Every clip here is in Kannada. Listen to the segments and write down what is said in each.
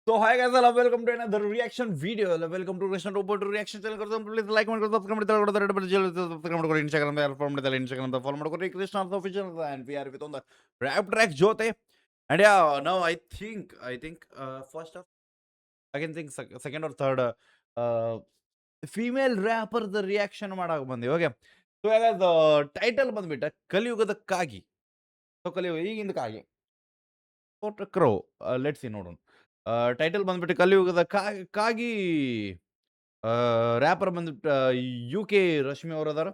So hi guys, hello, welcome to another reaction video. Welcome to Reaction Robot Reaction channel. Please like, comment, subscribe, Instagram, Instagram, follow Krishna official, and we are with on the rap track Jote. And yeah, now I think first of I can think second or third female rapper the reaction ಮಾಡಾಕ ಬಂದಿವಿ. Okay. So guys, the title ಬಂದ್ಬಿಟ್ಟ ಕಲಿಯುಗದ ಕಾಗಿ. So ಕಲಿಯುಗ ಈಗಿಂದ ಕಾಗಿ. ಕ್ರೋ ಲೆಟ್ಸ್ ಸಿ ನೋಡೋಣ. ಟೈಟಲ್ ಬಂದ್ಬಿಟ್ಟು ಕಲಿಯುಗದ ಕಾಗಿ ರ್ಯಾಪರ್ ಬಂದ್ಬಿಟ್ಟು ಯು ಕೆ ರಶ್ಮಿ ಅವರು ಅದಾರ.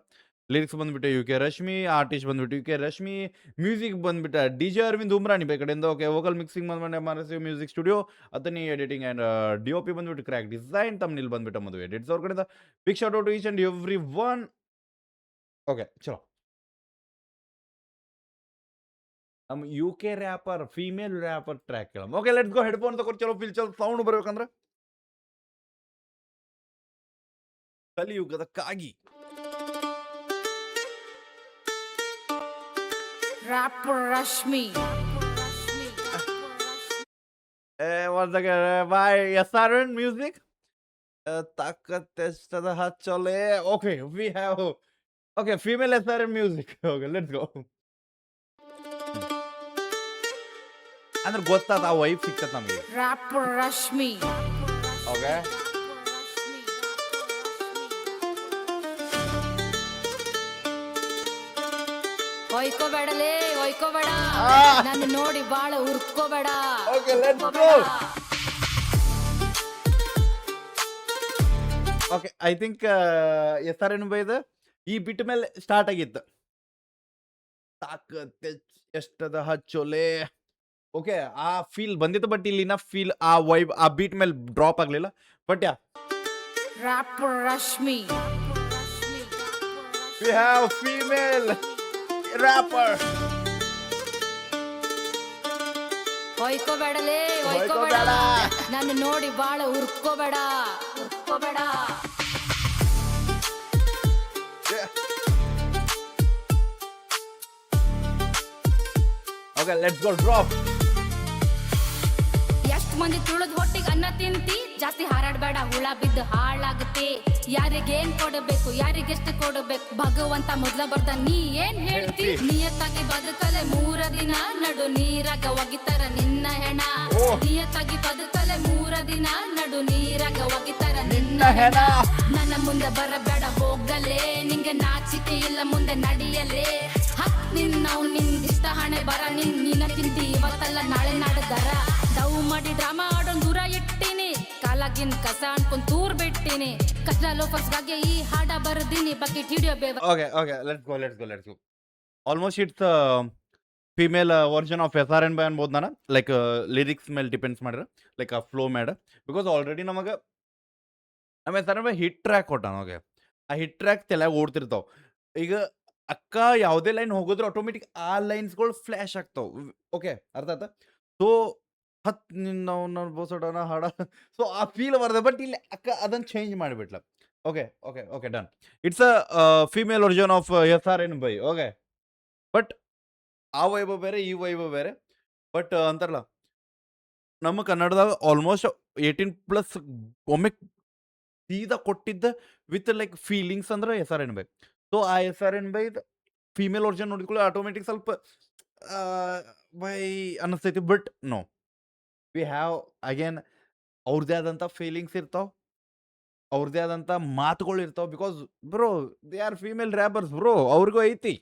ಲಿರಿಕ್ಸ್ ಬಂದ್ಬಿಟ್ಟು ಯು ಕೆ ರಶ್ಮಿ, ಆರ್ಟಿಸ್ಟ್ ಬಂದ್ಬಿಟ್ಟು ಯು ಕೆ ರಶ್ಮಿ, ಮ್ಯೂಸಿಕ್ ಬಂದ್ಬಿಟ್ಟು ಡಿ ಜೆ ಅರವಿಂದ್ ಉಮ್ರಾನಿ ಬೈ ಕಡೆಯಿಂದ. ಓಕೆ, ವೋಕಲ್ ಮಿಕ್ಸಿಂಗ್ ಬಂದ್ಬಿಟ್ಟು ಮಾನಸಿವ್ music studio, Athani editing and D O P ಬಂದ್ಬಿಟ್ಟು ಕ್ರ್ಯಾಕ್ ಡಿಸೈನ್, ತಮ್ನಿಲ್ ಬಂದ್ಬಿಟ್ಟು ಮದುವೆ ಎಡಿಟ್ಸ್ ಅವ್ರ ಕಡೆಯಿಂದ. Big shout out each and every one. Okay, ಚಲೋ. ನಮ್ಮ U K rapper female rapper track ಕೇಳಮ್. Okay, let's go. ಹೆಡ್ಫೋನ್ ತಗೊಂಡು ಚಲೋ ಫೀಲ್ ಚಲೋ ಸೌಂಡ್ ಬರ್ಬೇಕಂದ್ರೆ ಕಲಿಯುಗದ ಕಾಗಿ. Rapper Rashmi. Once again, by SRN Music. ತಾಕತ್ ಎಷ್ಟದ ಹಚ್ಚೋಲೆ. Okay, we have female SRN Music. Okay, let's go. ಅಂದ್ರೆ ಗೊತ್ತಾದ ಆ ವೈಫ್ ಸಿಕ್ತದ ನಮಗೆ. Rapper Rashmi. Okay. ಹೊಯ್ಕೋಬೇಡಲೇ ಹೊಯ್ಕೋಬೇಡ, ನನ್ನ ನೋಡಿ ಬಾಳ ಉರ್ಕೋಬೇಡ. Okay, let's go. Okay, I think SRN ಬೈದ ಈ ಬಿಟ್ ಮೇಲೆ ಸ್ಟಾರ್ಟ್ ಆಗಿತ್ತು. ತಾಕತ್ ಎಷ್ಟದ ಹಚ್ಚೋಲೆ. ಓಕೆ, ಆ ಫೀಲ್ ಬಂದಿತ್ತು, ಬಟ್ ಇಲ್ಲಿನ ಫೀಲ್ ಆ ವೈಬ್ ಆ ಬೀಟ್ ಮೇಲೆ ಡ್ರಾಪ್ ಆಗ್ಲಿಲ್ಲ. But yeah, Rapper Rashmi. we have female rapper. ಹೊಯ್ಕೋಬೇಡಲೇ ಹೊಯ್ಕೋಬೇಡ, ನನ್ನ ನೋಡಿ ಬಾಳ ಉರ್ಕೋಬೇಡ ಉರ್ಕೋಬೇಡ. Okay, let's go drop. ಎಷ್ಟ್ ಮಂದಿ ತುಳಿದ್ ಹೊಟ್ಟಿಗೆ ಅನ್ನ ತಿಂತಿ, ಜಾಸ್ತಿ ಹಾರಾಡ್ಬೇಡ ಹುಳ ಬಿದ್ದು ಹಾಳಾಗುತ್ತೆ. ಯಾರಿಗೇನ್ ಕೊಡಬೇಕು ಯಾರಿಗೆಷ್ಟು ಕೊಡಬೇಕು, ಭಗವಂತ ಮೊದ್ಲ ಬರ್ದ ನೀ ಏನ್ ಹೇಳ್ತಿ. ನಿಯತ್ತಾಗಿ ಬದುಕಲೆ 3 ದಿನ, ನಡು ನೀರಾಗ ಒಗಿತಾರ ನಿನ್ನ ಹೆಣ. ನಿಯತ್ತಾಗಿ ಬದುಕಲೆ 3 ದಿನ, ನಡು ನೀರಾಗ ಒಗಿತಾರ ನಿನ್ನ ಹೆಣ. ನನ್ನ ಮುಂದೆ ಬರಬೇಡ ಹೋಗಲೇ, ನಿಂಗೆ ನಾಚಿಕೆ ಇಲ್ಲ ಮುಂದೆ ನಡೆಯಲೇ. ಹತ್ ನಿನ್ನವ್ ನಿಂದಿಷ್ಟ ಹಣೆ ಬರ, ನಿನ್ನ ತಿಂತಿ ಇವತ್ತಲ್ಲ ನಾಳೆ ನಾಡದರ. ಡೌ ಮಾಡಿ ಡ್ರಾಮಾ ಆಡೋನ್ ದೂರ ಇಟ್ಟಿನಿ, ಕಾಲಾಗಿನ್ ಕಸ ಅನ್ಕೊಂಡ್ ತೂರ್ ಬಿಟ್ಟಿನಿ. ಕಷ್ಟ ಲೋಫರ್ಸ್ಗಾಗಿ ಈ ಹಾಡ ಬರ್ದಿನಿ, ಬಕೆಟ್ ಹಿಡಿಯೋ ಬೇವ. Okay, let's go. Almost it's female version of SRN by ಅನ್ಬೋದು ನಾನು. ಲೈಕ್ ಲಿರಿಕ್ಸ್ ಮೇಲೆ ಡಿಪೆಂಡ್ಸ್ ಮಾಡಿರ, ಲೈಕ್ ಆ ಫ್ಲೋ ಮೇಡ. ಬಿಕಾಸ್ ಆಲ್ರೆಡಿ ನಮಗೆ ನಮ್ಮ SRN ಬೈ ಹಿಟ್ ಟ್ರ್ಯಾಕ್ ಕೊಟ್ಟಾನ. ಓಕೆ, ಆ ಹಿಟ್ ಟ್ರ್ಯಾಕ್ ತಲೆಯಾಗ ಓಡ್ತಿರ್ತಾವ. ಈಗ ಅಕ್ಕ ಯಾವುದೇ ಲೈನ್ ಹೋಗಿದ್ರು ಆಟೋಮೆಟಿಕ್ ಆ ಲೈನ್ಸ್ಗಳು ಫ್ಲ್ಯಾಶ್ ಆಗ್ತಾವ. ಓಕೆ, ಅರ್ಥ ಆಯ್ತಾ? ಸೊ ಹತ್ ನಿನ್ನ ಬೋಸೋಡೋಣ ಹಾಡ, ಸೊ ಆ ಫೀಲ್ ಬರ್ತದೆ. ಬಟ್ ಇಲ್ಲಿ ಅಕ್ಕ ಅದನ್ನ ಚೇಂಜ್ ಮಾಡಿಬಿಟ್ಲ. Okay, done. It's a female version of SRN bhai. Okay, but ಆ ವೈಭವ ಬೇರೆ ಈ ವೈಭವ ಬೇರೆ. ಬಟ್ ಅಂತಾರಲ್ಲ, ನಮ್ಮ ಕನ್ನಡದಾಗ ಆಲ್ಮೋಸ್ಟ್ 18+ ಒಮ್ಮೆ ಸೀದಾ ಕೊಟ್ಟಿದ್ದ ವಿತ್ ಲೈಕ್ ಫೀಲಿಂಗ್ಸ್ ಅಂದ್ರೆ SRN ಬೈ. ಸೊ ಆ SRN ಬೈ ಫೀಮೇಲ್ ವರ್ಜನ್ ನೋಡಿಕೊಳ್ಳಿ ಆಟೋಮೆಟಿಕ್ ಸ್ವಲ್ಪ ಬೈ ಅನ್ನಿಸ್ತೈತಿ. But no, we have again ಅವ್ರದ್ದೇ ಆದಂಥ ಫೀಲಿಂಗ್ಸ್ ಇರ್ತಾವ, ಅವ್ರದ್ದೇ ಆದಂಥ ಮಾತುಗಳು ಇರ್ತಾವ. Because bro they are female rappers bro, ಅವ್ರಿಗೂ ಐತಿ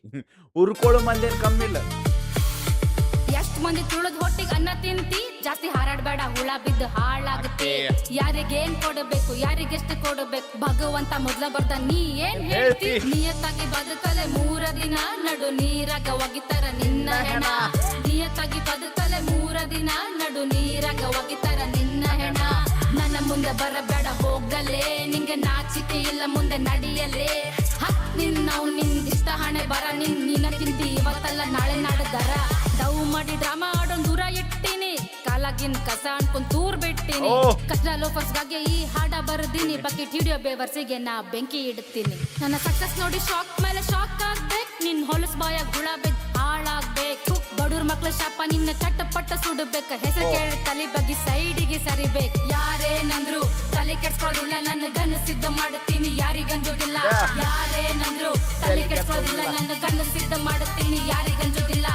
ಉರ್ಕೊಳ್ಳೋ ಮಂದಿ ಏನು ಕಮ್ಮಿ ಇಲ್ಲ. ಎಷ್ಟ್ ಮಂದಿ ತುಳಿದ್ ಹೊಟ್ಟಿಗೆ ಅನ್ನ ತಿಂತಿ, ಜಾಸ್ತಿ ಹಾರಾಡ್ಬೇಡ ಹುಳ ಬಿದ್ದು ಹಾಳಾಗುತ್ತೆ. ಯಾರಿಗೇನ್ ಕೊಡಬೇಕು ಯಾರಿಗೆಷ್ಟು ಕೊಡಬೇಕು, ಭಗವಂತ ಮೊದ್ಲ ಬರ್ದ ನೀ ಏನ್ ಹೇಳ್ತಿ. ನಿಯತ್ತಾಗಿ ಬದುಕಲೆ 3 ದಿನ, ನಡು ನೀರಾಗ ಒಗಿತಾರ ನಿನ್ನ ಹೆಣ. ನಿಯತ್ತಾಗಿ ಬದುಕಲೆ 3 ದಿನ, ನಡು ನೀರಾಗ ಒಗಿತಾರ ನಿನ್ನ ಹೆಣ. ನನ್ನ ಮುಂದೆ ಬರಬೇಡ ಹೋಗಲೇ, ನಿಂಗೆ ನಾಚಿಕೆ ಇಲ್ಲ ಮುಂದೆ ನಡೆಯಲೇ. ಹತ್ ನಿನ್ನವ್ ನಿಂದಿಷ್ಟ ಹಣೆ ಬರ, ನಿನ್ನ ತಿಂತಿ ಇವತ್ತಲ್ಲ ನಾಳೆ ನಾಡದರ. ಡೌ ಮಾಡಿ ಡ್ರಾಮಾ ಆಡೋನ್ ದೂರ ಇಟ್ಟಿನಿ, ಕಾಲಾಗಿನ್ ಕಸ ಅನ್ಕೊಂಡ್ ತೂರ್ ಬಿಟ್ಟಿನಿ. ಕಷ್ಟ ಲೋಫರ್ಸ್ಗಾಗಿ ಈ ಹಾಡ ಬರ್ದಿನಿ, ಬಕೆಟ್ ಹಿಡಿಯೋ ಬೇವರ್ಸಿಗೆ ನಾ ಬೆಂಕಿ ಇಡ್ತೀನಿ. ನನ್ನ ಸಕ್ಸಸ್ ನೋಡಿ ಶಾಕ್ ಮೇಲೆ ಶಾಕ್ ಆಗ್ಬೇಕು, ನಿನ್ ಹೊಲಸ್ ಬಾಯಾಗ ಹುಳ ಬಿದ್ದು ಹಾಳಾಗ್ಬೇಕು. ಬಡೂರ್ ಮಕ್ಳ ಶಾಪ ನಿನ್ನ ಚಟ್ಟಪಟ್ಟ ಸುಡಬೇಕ ಹೆಸರು ಓ ಕೇಳಿ ತಲೆ ಬಗ್ಗೆ ಸೈಡಿಗೆ ಸರಿಬೇಕು ಯಾರೇನಂದ್ರು ತಲೆ ಕೆಡ್ಸ್ಕೊಳ್ಳೋದಿಲ್ಲ ನನ್ನ ಗನ್ನ ಸಿದ್ಧ ಮಾಡುತ್ತೀನಿ ಯಾರಿಗಂಜೋದಿಲ್ಲ ಯಾರೇನಂದ್ರು ತಲೆ ಕೆಡ್ಸ್ಕೊಳ್ಳೋದಿಲ್ಲ ನನ್ನ ಗನ್ನ ಸಿದ್ಧ ಮಾಡುತ್ತೀನಿ ಯಾರಿಗಂಜೋದಿಲ್ಲ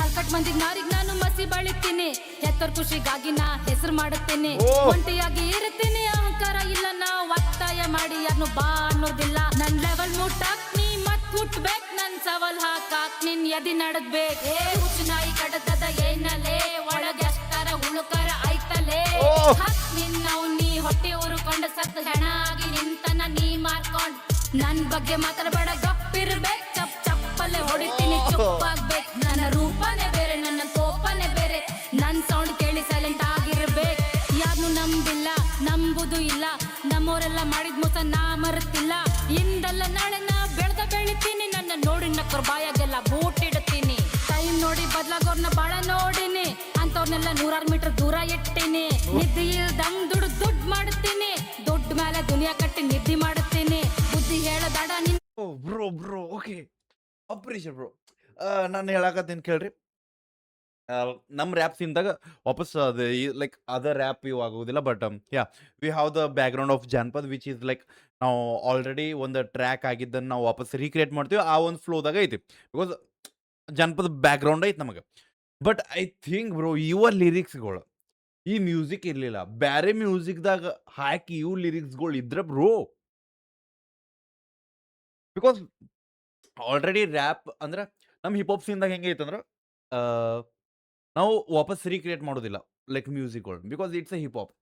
ಹಲ್ಕಟ್ ಮಂದಿಗ್ ನಾರಿಗ್ ನಾನು ಮಸಿ ಬಳಿತೀನಿ ಹೆತ್ತರ್ ಖುಷಿಗಾಗಿ ನಾ ಹೆಸರು ಮಾಡುತ್ತೇನೆ ಓ ಒಂಟಿಯಾಗಿ ಇರುತ್ತೀನಿ ಅಹಂಕಾರ ಇಲ್ಲ ನಾ ಒತ್ತಾಯ ಮಾಡಿ ಯಾರನ್ನು ಬಾ ಅನ್ನೋದಿಲ್ಲ ನನ್ ಲೆವೆಲ್ ಮುಟ್ಟಾಕ್ ನೀ ಮತ್ ಹುಟ್ಬೇಕ್ ನನ್ ಸವಲ್ ಹಾಕಾಕ್ ನಿನ್ ಎದಿ ನಡದ್ಬೇಕ್ ಏ ಹುಚ್ಚು ನಾಯಿ ಕಡತದ ಏನಲೇ ಒಳಗೆ ಅಷ್ಟರ ಉಳುಕರ ಆಯ್ತಲೇ ಓ ಹಕ್ ನಿನ್ನವ್ ನೀ ಹೊಟ್ಟೆ ಉರುಕೊಂಡ ಸತ್ ಹೆಣ ಆಗಿ ನಿಂತನ ನೀ ಮಾರ್ಕೊಂಡ್ ನನ್ ಬಗ್ಗೆ ಮಾತಾಡಬೇಡ ಗಪ್ಪಿರ್ಬೇಕ್ ಚಪ್ ಚಪ್ಪಲೆ ಹೊಡಿತೀನಿ ಚುಪ್ಪಾಗ್ಬೇಕ್ ನನ್ನ ರೂಪನೇ ಬೇರೆ ನನ್ನ ಕೋಪನೇ ಬೇರೆ ನನ್ ಸೌಂಡ್ ಕೇಳಿ ಸೈಲೆಂಟ್ ಆಗಿರ್ಬೇಕ್ ಯಾರ್ನು ನಂಬಿಲ್ಲ ನಂಬುದು ಇಲ್ಲ ನಮ್ಮೋರೆಲ್ಲ ಮಾಡಿದ್ ಮೋಸ ನಾ ಮರೆತಿಲ್ಲ ಇಂದಲ್ಲ ನಾಳೆ ನಾ ಬೆಳಿತೀನಿ ನನ್ನ ನೋಡಿ ನಕ್ಕರ್ ಬಾಯಾಗೆಲ್ಲ ಬೂಟ್ ಇಡ್ತೀನಿ ಟೈಮ್ ನೋಡಿ ಬದ್ಲಾಗೋರ್ನ ಬಾಳ ನೋಡಿನಿ ಅಂತವ್ರನ್ನೆಲ್ಲ 100 ಮೀಟರ್ ದೂರ ಇಟ್ಟಿನಿ ನಿದ್ದೆ ಇಲ್ದಂಗ್ ದುಡ್ಡು ಮಾಡ್ತೀನಿ ದುಡ್ಡು ಮೇಲೆ ದುನಿಯಾ ಕಟ್ಟಿ ನಿದ್ದೆ ಮಾಡುತ್ತೀನಿ ಬುದ್ಧಿ ಹೇಳದಾಡ ನಿನ್ ಓ ಬ್ರೋ ಓಕೆ ಅಪ್ರಿಷಿಯೇಟ್ ಬ್ರೋ. ನಾನು ಹೇಳಕತ್ತೀನಿ ಕೇಳ್ರಿ. ನಮ್ಮ ರ್ಯಾಪ್ ಸೀನ್ದಾಗ ವಾಪಸ್ ಅದು ಲೈಕ್ ಅದರ್ ರ್ಯಾಪ್ ಇವು ಆಗೋದಿಲ್ಲ. But ya we have the background of Janapad which is like ನಾವು ಆಲ್ರೆಡಿ ಒಂದು ಟ್ರ್ಯಾಕ್ ಆಗಿದ್ದನ್ನು ನಾವು ವಾಪಸ್ ರೀಕ್ರಿಯೇಟ್ ಮಾಡ್ತೀವಿ. ಆ ಒಂದು ಫ್ಲೋದಾಗ ಐತಿ. ಬಿಕಾಸ್ ಜಾನಪದ ಬ್ಯಾಕ್‌ಗ್ರೌಂಡ್ ಐತಿ ನಮಗೆ. ಬಟ್ ಐ ಥಿಂಕ್ ಬ್ರೋ ಇವ ಲಿರಿಕ್ಸ್‌ಗಳು ಈ ಮ್ಯೂಸಿಕ್ ಇರಲಿಲ್ಲ. ಬ್ಯಾರೆ ಮ್ಯೂಸಿಕ್‌ದಾಗ ಹಾಕಿ ಇವು ಲಿರಿಕ್ಸ್‌ಗಳು ಇದ್ರೆ ಬ್ರೋ ಬಿಕಾಸ್ ಆಲ್ರೆಡಿ ರ್ಯಾಪ್ ಅಂದ್ರೆ ನಮ್ಮ ಹಿಪ್ ಹಾಪ್ ಸೀನ್ದಾಗ ಹೆಂಗೆ ಐತಂದ್ರೆ ನಾವು ವಾಪಸ್ ರೀಕ್ರಿಯೇಟ್ ಮಾಡೋದಿಲ್ಲ ಲೈಕ್ ಮ್ಯೂಸಿಕ್ಗಳು because it's a hip hop.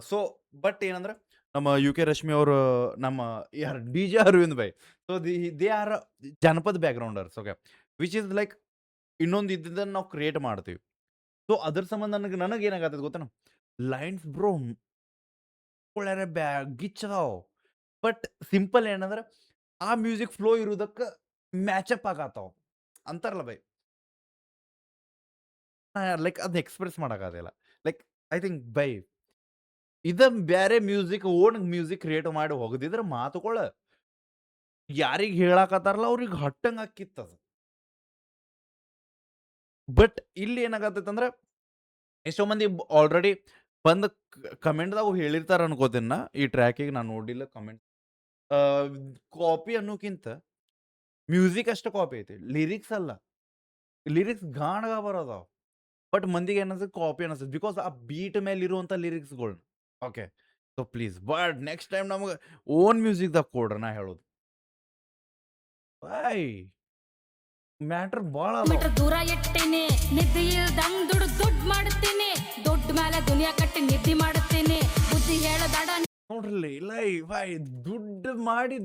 So but ಏನಂದ್ರೆ ನಮ್ಮ ಯು ಕೆ ರಶ್ಮಿ ಅವರು ನಮ್ಮ ಯಾರು D J Aravind bhai so they are Janapada backgrounders okay which is like ಇನ್ನೊಂದು ಇದ್ದದನ್ನು ನಾವು ಕ್ರಿಯೇಟ್ ಮಾಡ್ತೀವಿ. ಸೊ ಅದ್ರ ಸಂಬಂಧ ನನಗೆ ಏನಾಗತ್ತದ ಗೊತ್ತೇನು ಲೈನ್ಸ್ ಬ್ರೋ ಒಳ್ಳೆ ಗಿಚ್ಚದಾವ್. ಬಟ್ ಸಿಂಪಲ್ ಏನಂದ್ರೆ ಆ ಮ್ಯೂಸಿಕ್ ಫ್ಲೋ ಇರೋದಕ್ಕೆ ಮ್ಯಾಚಪ್ ಆಗತ್ತಾವ ಅಂತಾರಲ್ಲ ಬೈ. ಲೈಕ್ ಅದನ್ನ ಎಕ್ಸ್‌ಪ್ರೆಸ್ ಮಾಡಕ್ಕಾಗಲ್ಲ. ಲೈಕ್ ಐ ಥಿಂಕ್ ಬೈ ಇದ ಬ್ಯಾರೆ ಮ್ಯೂಸಿಕ್ ಓನ್ ಮ್ಯೂಸಿಕ್ ಕ್ರಿಯೇಟ್ ಮಾಡಿ ಹೋಗದಿದ್ರೆ ಮಾತುಗಳ ಯಾರಿಗೆ ಹೇಳಾಕತ್ತಾರಲ್ಲ ಅವ್ರಿಗೆ ಹಟ್ಟಂಗ್ ಆಕ್ಕಿತ್ತದ. ಬಟ್ ಇಲ್ಲಿ ಏನಾಗತ್ತಂದ್ರೆ ಎಷ್ಟೋ ಮಂದಿ ಆಲ್ರೆಡಿ ಬಂದು ಕಮೆಂಟ್ದಾಗ ಹೇಳಿರ್ತಾರ ಅನ್ಕೋತೀನಿ ನಾ. ಈ ಟ್ರ್ಯಾಕಿಗೆ ನಾನು ನೋಡಿಲ್ಲ ಕಮೆಂಟ್. ಕಾಪಿ ಅನ್ನೋಕ್ಕಿಂತ ಮ್ಯೂಸಿಕ್ ಅಷ್ಟು ಕಾಪಿ ಐತಿ. ಲಿರಿಕ್ಸ್ ಅಲ್ಲ. ಲಿರಿಕ್ಸ್ ಗಾಣಗ ಬರೋದಾವ. ಬಟ್ ಮಂದಿಗೆ ಏನನ್ಸುತ್ತೆ ಕಾಪಿ ಅನಿಸ್ತದೆ ಬಿಕಾಸ್ ಆ ಬೀಟ್ ಮೇಲೆ ಇರುವಂಥ ಲಿರಿಕ್ಸ್ಗಳು. Okay so please but next time ನಮಗೆ ಓನ್ ಮ್ಯೂಸಿಕ್ದಾಗ ಕೊಡ್ರಿ ನಾ ಹೇಳೋದು. ಐ ಮ್ಯಾಟ್ರ್ ಭಾಳ ಅದಾವ. ಮೀಟರ್ ದೂರ ಇಟ್ಟಿನಿ ನಿದ್ದೆ ಇಲ್ದಂಗ್ ದುಡ್ಡು ಮಾಡುತ್ತೀನಿ ದುಡ್ಡು ಮೇಲೆ ದುನಿಯಾ ಕಟ್ಟಿ ನಿದ್ದೆ ಮಾಡುತ್ತೀನಿ ಬುದ್ಧಿ ಹೇಳದಾಡ ನೋಡ್ರಿ ಲೈ ಬೈ ದುಡ್ಡು ಮಾಡಿ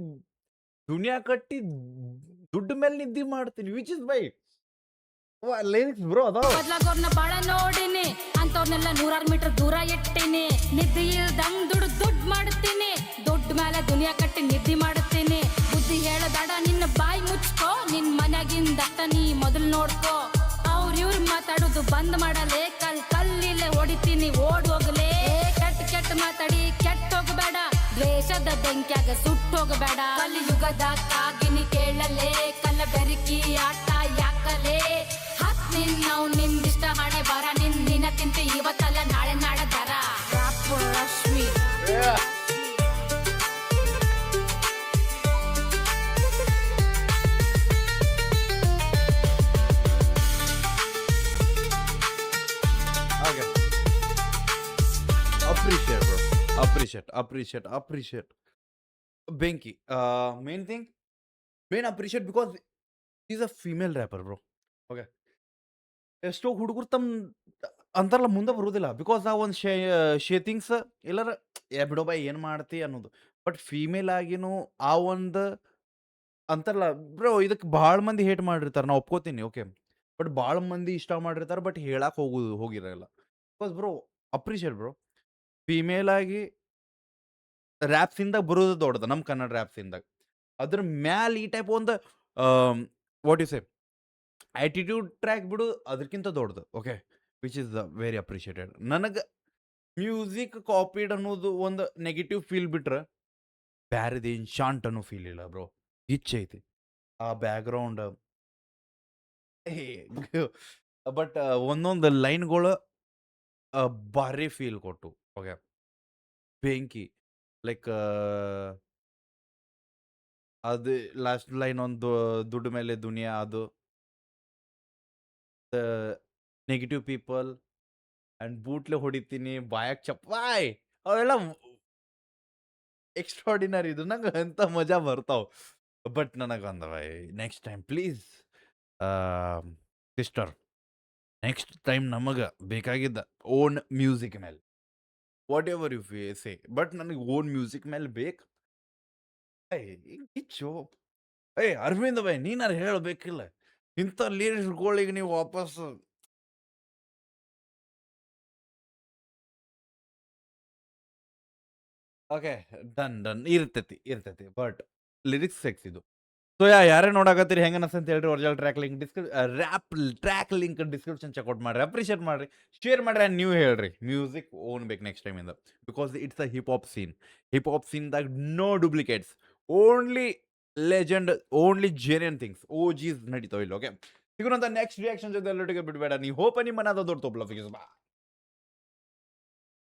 ದುನಿಯಾ ಕಟ್ಟಿ ದುಡ್ಡು ಮೇಲೆ ನಿದ್ದೆ ಮಾಡ್ತೀನಿ which is by lyrics bro ಅದಾವ. ಬದ್ಲಾಗೋರ್ನ ಬಾಳ ನೋಡಿನಿ ಅಂತವ್ರನ್ನೆಲ್ಲ 100 ಮೀಟರ್ ದೂರ ಇಟ್ಟಿನಿ ನಿದ್ದೆ ಇಲ್ದಂಗ್ ದುಡ್ಡು ಮಾಡುತ್ತೀನಿ ದುಡ್ಡು ಮೇಲೆ ದುನಿಯಾ ಕಟ್ಟಿ ನಿದ್ದೆ ಮಾಡುತ್ತೀನಿ ಬುದ್ಧಿ ಹೇಳದಾಡ ನಿನ್ನ ಬಾಯಿ ಮುಚ್ಕೋ ನಿನ್ ಮನ್ಯಾಗಿಂದತ್ತ ನೀ ಮೊದಲು ನೋಡ್ಕೋ ಇವ್ರು ಮಾತಾಡೋದು ಬಂದ್ ಮಾಡಲೇ ಕಲ್ಲಿಲೆ ಹೊಡಿತೀನಿ ಓಡ್ ಹೋಗ್ಲೇ ಕೆಟ್ಟ ಮಾತಾಡಿ ಕೆಟ್ಟ ಹೋಗಬೇಡ ದ್ವೇಷದ ಬೆಂಕ್ಯಾಗ ಸುಟ್ಟು ಹೋಗಬೇಡ ಕಲಿಯುಗದ ಕಾಗಿನಿ ಕೇಳಲೇ ಕಲ್ಲ ಬೆರಕಿ ಆಟ ಯಾಕಲೇ ಹತ್ ನಿನ್ನವ್ ನಿಂದಿಷ್ಟ ಹಣೆ ಬರ ನಿನ್ನಕ್ಕಿಂತ ಇವತ್ತಲ್ಲ ನಾಳೆ ನಾಡದರ Rashmi Appreciate, bro. Appreciate. Benki. Main appreciate because he's a female rapper, bro. Okay. ಎಷ್ಟೋ ಹುಡುಗರು ಅಂತಾರಲ್ಲ ಮುಂದೆ ಬರೋದಿಲ್ಲ ಬಿಕಾಸ್ ಆ ಒಂದು ಶೇತಿಂಗ್ಸ್ ಎಲ್ಲರ ಬಿಡೋ ಬೈ ಏನು ಮಾಡ್ತಿ ಅನ್ನೋದು. ಬಟ್ ಫೀಮೇಲ್ ಆಗಿನೂ ಆ ಒಂದು ಅಂತಾರಲ್ಲ ಬ್ರೋ ಇದಕ್ಕೆ ಭಾಳ ಮಂದಿ ಹೇಟ್ ಮಾಡಿರ್ತಾರೆ ನಾ ಒಪ್ಕೋತೀನಿ ಓಕೆ. ಬಟ್ ಭಾಳ ಮಂದಿ ಇಷ್ಟ ಮಾಡಿರ್ತಾರೆ ಬಟ್ ಹೇಳಕ್ಕೆ ಹೋಗಿರಲ್ಲ. Because bro appreciate bro female ಆಗಿ ರ್ಯಾಪ್ ಸೀನ್ದಾಗ ಬರೋದು ದೊಡ್ಡದು ನಮ್ಮ ಕನ್ನಡ ರ್ಯಾಪ್ ಸೀನ್ದಾಗ. ಅದ್ರ ಮ್ಯಾಲ ಈ ಟೈಪ್ ಒಂದು what you say attitude track ಬಿಡು ಅದಕ್ಕಿಂತ ದೊಡ್ಡದು okay which is very appreciated. ನನಗೆ ಮ್ಯೂಸಿಕ್ ಕಾಪಿಡ್ ಅನ್ನೋದು ಒಂದು ನೆಗೆಟಿವ್ ಫೀಲ್ ಬಿಟ್ರೆ ಬ್ಯಾರೆದೇನು ಶಾಂಟ್ ಅನ್ನೋ ಫೀಲ್ ಇಲ್ಲ ಬ್ರೋ. ಗಿಚ್ ಐತಿ ಆ ಬ್ಯಾಕ್ಗ್ರೌಂಡ್ ಬಟ್ ಒಂದೊಂದು ಲೈನ್ಗಳು ಭಾರಿ ಫೀಲ್ ಕೊಟ್ಟು ಓಕೆ ಬೆಂಕಿ ಲೈಕ್ ಅದು ಲಾಸ್ಟ್ ಲೈನ್ ಒಂದು ದುಡ್ಡು ಮೇಲೆ ದುನಿಯಾ ಅದು ನೆಗೆಟಿವ್ ಪೀಪಲ್ ಅಂಡ್ ಬೂಟ್ಲೆ ಹೊಡಿತೀನಿ ಬಾಯಕ್ ಚಪ್ಪಾಯ್ ಅವೆಲ್ಲ ಎಕ್ಸ್ಟ್ರಾಡಿನರಿ ಇದು ನಂಗೆ ಎಂತ ಮಜಾ ಬರ್ತಾವ ಬಟ್ ನನಗೆ ಅಂದವ next time please sister next time ನಮಗೆ ಬೇಕಾಗಿದ್ದ ಓನ್ ಮ್ಯೂಸಿಕ್ ಮೇಲೆ whatever you say but ನನಗೆ ಓನ್ ಮ್ಯೂಸಿಕ್ ಮೇಲೆ ಬೇಕು ಕಿಚ್ಚು ಅರವಿಂದ್ ಬೈ ನೀನಾರು ಹೇಳಬೇಕಿಲ್ಲ ಇಂಥ ಲೀಡರ್ಸ್ಗಳಿಗೆ ನೀವು ವಾಪಸ್ ಓಕೆ ಡನ್ ಇರ್ತೈತಿ ಬಟ್ ಲಿರಿಕ್ಸ್ ಸೆಕ್ಸ್ ಇದು ಸೊ ಯಾರೇ ನೋಡಾಕತ್ತೀರಿ ಹೆಂಗ ಅಂತ ಹೇಳ್ರಿ original track link rap track link description check out ಮಾಡ್ರಿ ಅಪ್ರಿಷಿಯೇಟ್ ಮಾಡ್ರಿ ಶೇರ್ ಮಾಡ್ರಿ and ನೀವು ಹೇಳ್ರಿ ಮ್ಯೂಸಿಕ್ ಓನ್ ಬೇಕು ನೆಕ್ಸ್ಟ್ ಟೈಮ್ ಇಂದ because it's a hip hop ಸೀನ್ದಾಗ no duplicates only legend only genuine things ಜೀಸ್ ನಡೀತಾವ ಇಲ್ಲ ಓಕೆ ಸಿಗೋಣಂತ ನೆಕ್ಸ್ಟ್ ರಿಯಾಕ್ಷನ್ ಜೊತೆ ಎಲ್ಲರಿಗೆ ಬಿಡಬೇಡ ನೀವು ಹೋಪ ನಿಮ್ಮ ದೊಡ್ಡ ತೋಪ್ಲ